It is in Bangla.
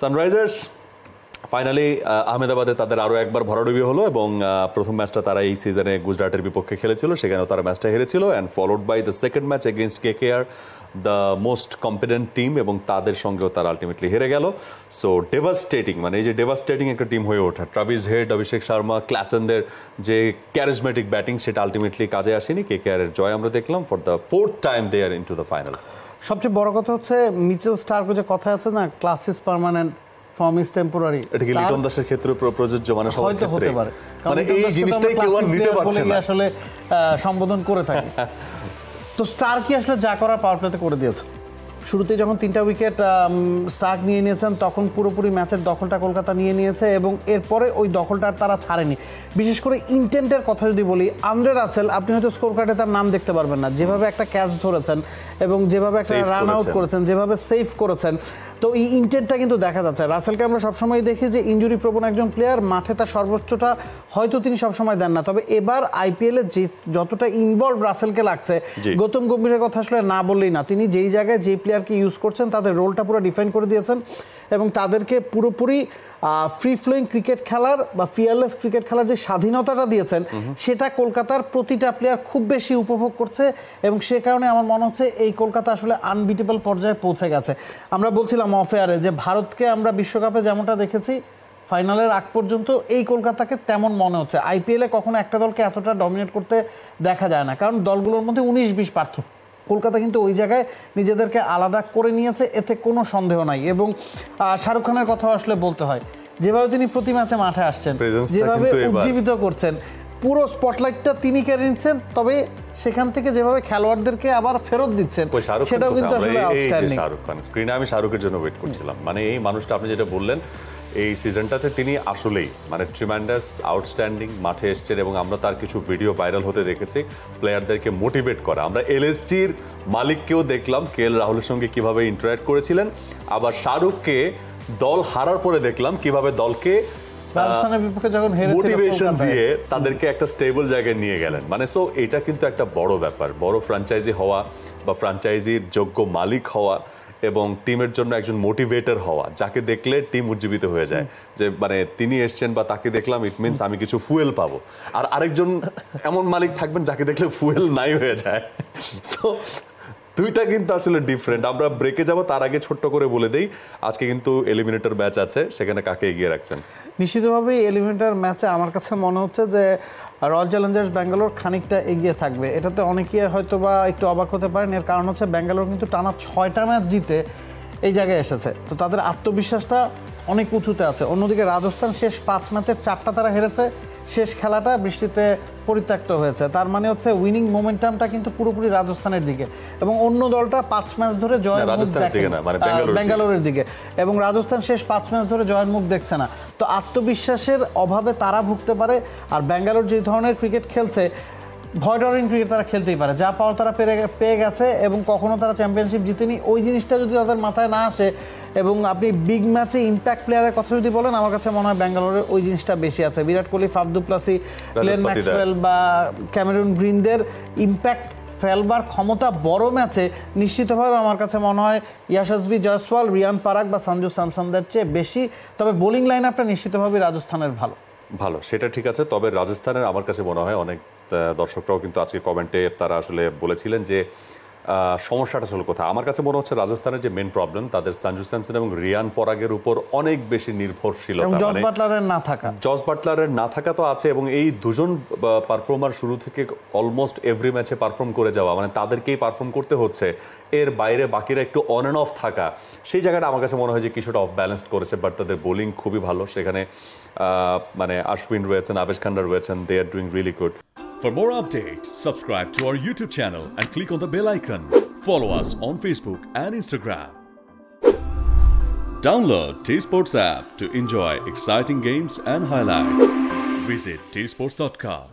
সানরাইজার্স ফাইনালি আহমেদাবাদে তাদের আরও একবার ভরাডুবি হলো এবং প্রথম ম্যাচটা তারা এই সিজনে গুজরাটের বিপক্ষে খেলেছিল, সেখানেও তারা ম্যাচটা হেরেছিল and followed by the second match against KKR, the most competent team, এবং তাদের সঙ্গেও তারা আলটিমেটলি হেরে গেল। সো ডেভাস্টেটিং, মানে এই যে ডেভাস্টেটিং একটা টিম হয়ে ওঠা, ট্রাভিস হেড, অভিষেক শর্মা, ক্লাসেনদের যে ক্যারিজমেটিক ব্যাটিং সেটা আলটিমেটলি কাজে আসেনি। কেকেআরের জয় আমরা দেখলাম for the fourth time they are into the final. সবচেয়ে বড় কথা হচ্ছে মিচেল স্টার্ক যে কথা আছে না, class is permanent, form is temporary. এটা কি লিটন দাসের ক্ষেত্রে প্রযোজ্য? মানে সবার হয়তো ক্ষেত্রে হতে পারে, মানে এই জিনিসটাই কেউ আর নিতে পারছে না আসলে সম্বোধন করে থাকে। তো স্টার্কই আসলে যা করার পাওয়ার প্লেতে করে দিয়েছে। শুরুতে যখন 3টা উইকেট স্টার্ক নিয়ে নিয়েছেন তখন পুরোপুরি ম্যাচের দখলটা কলকাতা নিয়ে নিয়েছে এবং এরপরে ওই দখলটা তারা ছাড়েনি। বিশেষ করে ইন্টেন্টের কথা যদি বলি, আন্দ্রে রাসেল, আপনি হয়তো স্কোর কার্ডে তার নাম দেখতে পারবেন না, যেভাবে একটা ক্যাচ ধরেছেন এবং যেভাবে একটা রান আউট করেছেন, যেভাবে সেভ করেছেন, তো এই ইন্টেন্টটা কিন্তু দেখা যাচ্ছে। রাসেলকে আমরা সবসময় দেখি যে ইনজুরি প্রবণ একজন প্লেয়ার, মাঠে তার সর্বোচ্চটা হয়তো তিনি সবসময় দেন না, তবে এবার আইপিএলে যে যতটা ইনভলভ রাসেলকে লাগছে, গৌতম গম্ভীরের কথা আসলে না বললেই না। তিনি যেই জায়গায় যেই প্লেয়ারকে ইউজ করছেন তাদের রোলটা পুরো ডিফাইন করে দিয়েছেন এবং তাদেরকে পুরোপুরি ফ্রি ফ্লোয়িং ক্রিকেট খেলার বা ফিয়ারলেস ক্রিকেট খেলার যে স্বাধীনতাটা দিয়েছেন সেটা কলকাতার প্রতিটা প্লেয়ার খুব বেশি উপভোগ করছে এবং সে কারণে আমার মনে হচ্ছে এই কলকাতা আসলে আনবিটেবল পর্যায়ে পৌঁছে গেছে। আমরা বলছিলাম অফ এয়ারে যে ভারতকে আমরা বিশ্বকাপে যেমনটা দেখেছি ফাইনালের আগ পর্যন্ত এই কলকাতাকে তেমন মনে হচ্ছে। আইপিএলে কখনো একটা দলকে এতটা ডমিনেট করতে দেখা যায় না, কারণ দলগুলোর মধ্যে 19-20 পার্থক্য। কলকাতা কিন্তু ওই জায়গায় নিজেদেরকে আলাদা করে নিয়েছে, এতে কোনো সন্দেহ নাই। এবং শাহরুখ খানের কথাও আসলে বলতে হয়, যেভাবে তিনি প্রতি ম্যাচে মাঠে আসছেন, যেভাবে উজ্জীবিত করছেন, পুরো স্পটলাইটটা তিনি কেড়ে নিচ্ছেন, তবে সেখান থেকে যেভাবে খেলোয়াড়দেরকে আবার ফেরত দিচ্ছেন সেটাও কিন্তু আসলে আউটস্ট্যান্ডিং। শাহরুখ খান স্ক্রিনে আমি শাহরুখের জন্য ওয়েট করছিলাম। মানে এই মানুষটা আপনি যেটা বললেন, এই সিজনটাতে তিনি আসলেই মানে ট্রিমেন্ডাস আউটস্ট্যান্ডিং মাঠে এসছেন এবং আমরা তার কিছু ভিডিও ভাইরাল হতে দেখেছি প্লেয়ারদেরকে মোটিভেট করা। আমরা এলএসজির মালিককেও দেখলাম কেএল রাহুলের সঙ্গে কিভাবে ইন্টারঅ্যাক্ট করেছিলেন, আবার শাহরুখকে দল হারার পরে দেখলাম কিভাবে দলকে রাজস্থানের বিপক্ষে যখন মোটিভেশন দিয়ে তাদেরকে একটা স্টেবল জায়গায় নিয়ে গেলেন। মানে সো এটা কিন্তু একটা বড় ব্যাপার, বড় ফ্র্যাঞ্চাইজি হওয়া বা ফ্র্যাঞ্চাইজির যোগ্য মালিক হওয়া এবং টিমের জন্য একজন মোটিভেটর হওয়া, যাকে দেখলে টিম উজ্জীবিত হয়ে যায় যে মানে তিনি এসছেন বা তাকে দেখলাম, ইট মিনস আমি কিছু ফুয়েল পাবো। আর আরেকজন এমন মালিক থাকবেন যাকে দেখলে ফুয়েল নাই হয়ে যায়। সো দুইটা কিন্তু আসলে ডিফারেন্ট। আমরা ব্রেকে যাব, তার আগে ছোট্ট করে বলে দেই আজকে কিন্তু এলিমিনেটর ম্যাচ আছে, সেখানে কাকে এগিয়ে রাখছেন? নিশ্চিতভাবেই এলিমিনেটর ম্যাচে আমার কাছে মনে হচ্ছে যে রয়্যাল চ্যালেঞ্জার্স ব্যাঙ্গালোর খানিকটা এগিয়ে থাকবে। এটাতে অনেকেই হয়তো বা একটু অবাক হতে পারেন, এর কারণ হচ্ছে ব্যাঙ্গালোর কিন্তু টানা 6টা ম্যাচ জিতে এই জায়গায় এসেছে, তো তাদের আত্মবিশ্বাসটা অনেক উঁচুতে আছে। অন্যদিকে রাজস্থান শেষ 5 ম্যাচের 4টা তারা হেরেছে, শেষ খেলাটা বৃষ্টিতে পরিত্যক্ত হয়েছে। তার মানে হচ্ছে উইনিং মোমেন্টামটা কিন্তু পুরোপুরি রাজস্থানের দিকে এবং অন্য দলটা 5 ম্যাচ ধরে জয়ের মুখ দেখে ব্যাঙ্গালোরের দিকে, এবং রাজস্থান শেষ 5 ম্যাচ ধরে জয়ের মুখ দেখছে না। তো আত্মবিশ্বাসের অভাবে তারা ভুগতে পারে। আর ব্যাঙ্গালোর যে ধরনের ক্রিকেট খেলছে, ভয়ডরিং ক্রিকেট তারা খেলতেই পারে, যা পাওয়ার তারা পেয়ে গেছে এবং কখনো তারা চ্যাম্পিয়নশিপ জিতেনি। ওই জিনিসটা যদি তাদের মাথায় না আসে এবং আপনি বিগ ম্যাচে ইম্প্যাক্ট প্লেয়ারের কথা যদি বলেন, আমার কাছে মনে হয় ব্যাঙ্গালোরের ওই জিনিসটা বেশি আছে। বিরাট কোহলি, ফাফ দু প্লাসি, গ্লেন ম্যাক্সওয়েল বা ক্যামেরুন গ্রিনদের ইম্প্যাক্ট ফেলবার ক্ষমতা বড় ম্যাচে নিশ্চিতভাবে আমার কাছে মনে হয় ইয়াশাসভি জয়সওয়াল, রিয়ান পারাগ বা সঞ্জু স্যামসনদের চেয়ে বেশি। তবে বোলিং লাইন আপটা নিশ্চিতভাবে রাজস্থানের ভালো, সেটা ঠিক আছে। তবে রাজস্থানের আমার কাছে মনে হয় অনেক দর্শকরাও কিন্তু আজকে কমেন্টে তারা আসলে বলেছিলেন যে সমস্যাটা আসলে কোথায়। আমার কাছে মনে হচ্ছে রাজস্থানের যে মেন প্রবলেম, তাদের সঞ্জু স্যামসন এবং রিয়ান পরাগের উপর অনেক বেশি নির্ভরশীলতা। জস বাটলারের না থাকা তো আছে, এবং এই দুজন পারফর্মার শুরু থেকে অলমোস্ট এভরি ম্যাচে পারফর্ম করে যাওয়া, মানে তাদেরকেই পারফর্ম করতে হচ্ছে, এর বাইরে বাকিরা একটু অন অ্যান্ড অফ থাকা, সেই জায়গাটা আমার কাছে মনে হয় যে কিছুটা অফ ব্যালেন্সড করেছে। বাট তাদের বোলিং খুবই ভালো, সেখানে মানে আশ্বিন রয়েছেন, আবেশ খান্ডা রয়েছেন, they are doing really good. For more updates, subscribe to our YouTube channel and click on the bell icon. Follow us on Facebook and Instagram. Download T-Sports app to enjoy exciting games and highlights. Visit tsports.com.